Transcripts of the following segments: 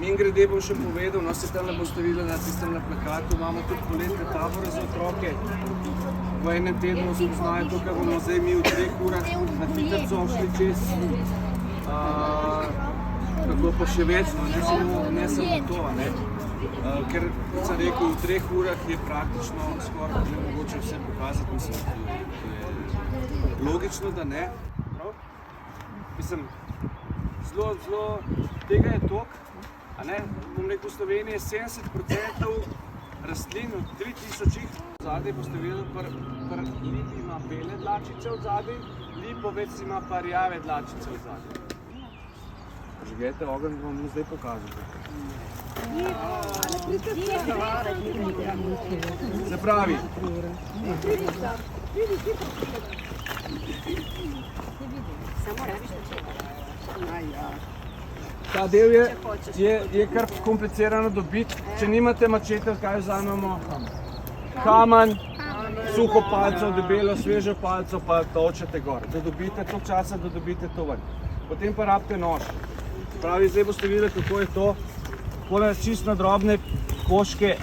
Mimogrede bom še povedal, no se tam boste videli na tistem na plakatu, imamo tudi poletne tabore za otroke. V enem tednu spoznajo to, kar bomo zdaj mi v 3 urah na hitrco šli čez. Kako pa še več, no, ne samo to, ne. Ker, kot sem rekel, v 3 urah je praktično skoraj nemogoče vse pokazati, mislim, to je logično, da ne. Mislim, zelo tega je toliko, a ne, bom rekel, v Sloveniji je 70% rastlin od 3000 zadaj, boste videli, pri lipi ima bele dlačice od zadaj, lipovec ima pa rjave dlačice od zadaj. Žgajte ogenj, bom mu zdaj pokazal. Se pravi, ta del je kar komplicirano dobiti. Če nimate mačete, kaj vzamemo? Kamen, suho palco, debelo, svežo palco, pa točete gor. Da dobite toliko časa, da dobite to ven. Potem pa rabite nož. Pravi, zdaj boste videli, kako je to. Takole čisto na drobne koške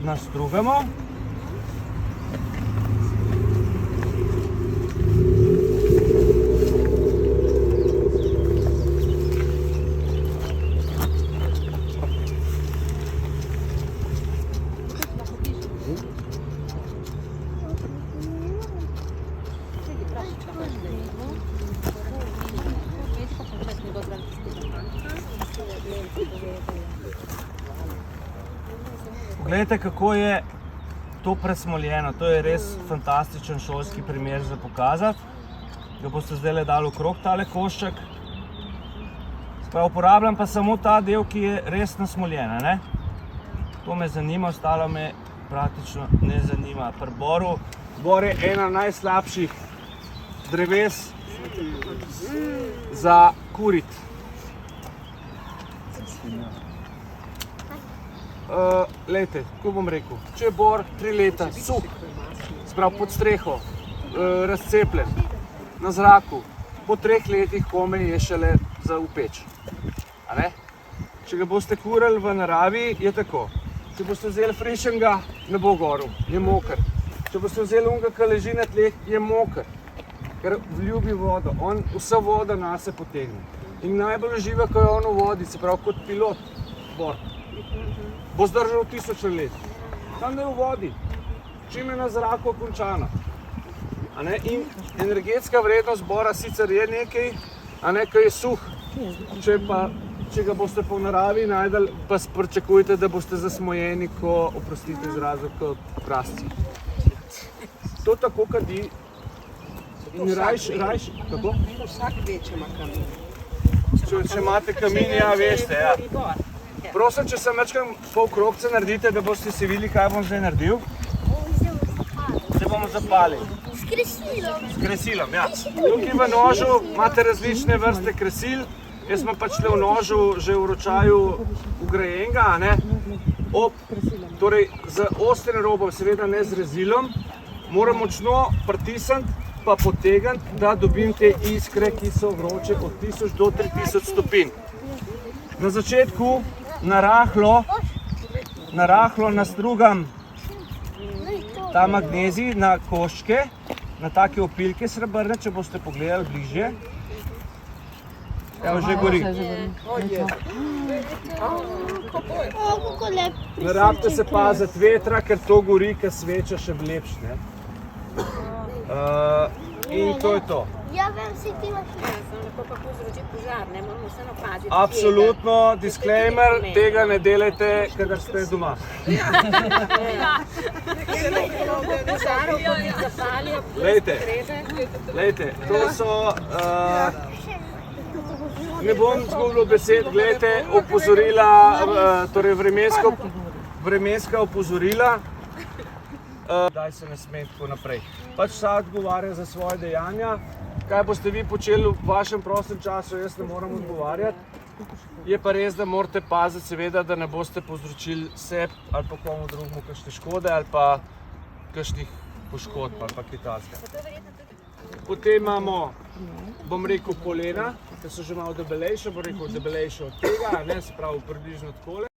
nastrugamo. Poglejte, kako je to presmoljeno. To je res fantastičen šolski primer za pokazati. Ga boste zdaj dali okrog tale košček. Uporabljam pa samo ta del, ki je res nasmoljen, ne? To me zanima, ostalo me praktično ne zanima. Pri boru, bor je ena najslabših dreves za kuriti. Lejte, kako bom rekel, če je bor 3 leta suh, sprav pod streho, razcepljen, na zraku, po 3 letih komaj je šele za upeč. Če ga boste kurili v naravi, je tako. Če boste vzeli frišenga, ne bo gorel, je moker. Če boste vzeli unga, ki leži na tleh, je moker, ker vljubi vodo. On vsa voda nase potegne. In najbolj uživa, ko je on v vodi, se pravi kot pilot bor. Bo zdržal 1000 let. Tam ne v vodi, čim je na zraku končana. In energetska vrednost bora sicer je nekaj, ki je suh. Če ga boste po naravi najdeli, pa pričakujte, da boste zasmojeni, ko, oprostite izrazu, kot prasci. To tako kadi. In rajš, kako? Vsak večje ima kamin. Če imate kamin, ja, veste, ja. Prosim, če se večkrat pol krogce naredite, da boste si videli, kaj bom zdaj naredil. Zdaj bomo zapalili. S kresilom. S kresilom, ja. Tukaj v nožu imate različne vrste kresil. Jaz imam pač v nožu že v ročaju ugrajenega, torej z ostrim robom, seveda ne z rezilom, moram močno pritisniti pa potegniti, da dobim te iskre, ki so vroče od 1000 do 3000 stopinj. Na začetku narahlo nastrugam ta magnezij na koščke, na take opilke srebrne, če boste pogledali bližje. Evo, že gori. Ne rabite se paziti vetra, ker to gori, ker sveča še lepš, ne. In to je to. Ja, vem, si ti imaš. Lahko pa povzroči požar, ne moramo vseeno paziti. Absolutno, disclaimer, tega ne delajte, kadar ste doma. Glejte, to so, ne bom zgubil besed, glejte, opozorila, torej vremenska opozorila, daj se ne sme tako naprej. Pač vsak odgovarja za svoje dejanja. Kaj boste vi počeli v vašem prostem času, jaz ne moram odgovarjati. Je pa res, da morate paziti, seveda, da ne boste povzročili sebi ali pa komu drugemu kakšne škode ali pa kakšnih poškodb ali pa kaj takega. Potem imamo, bom rekel, polena. ki so že malo debelejše, bo rekel debelejše od tega, ne, se pravi približno takole.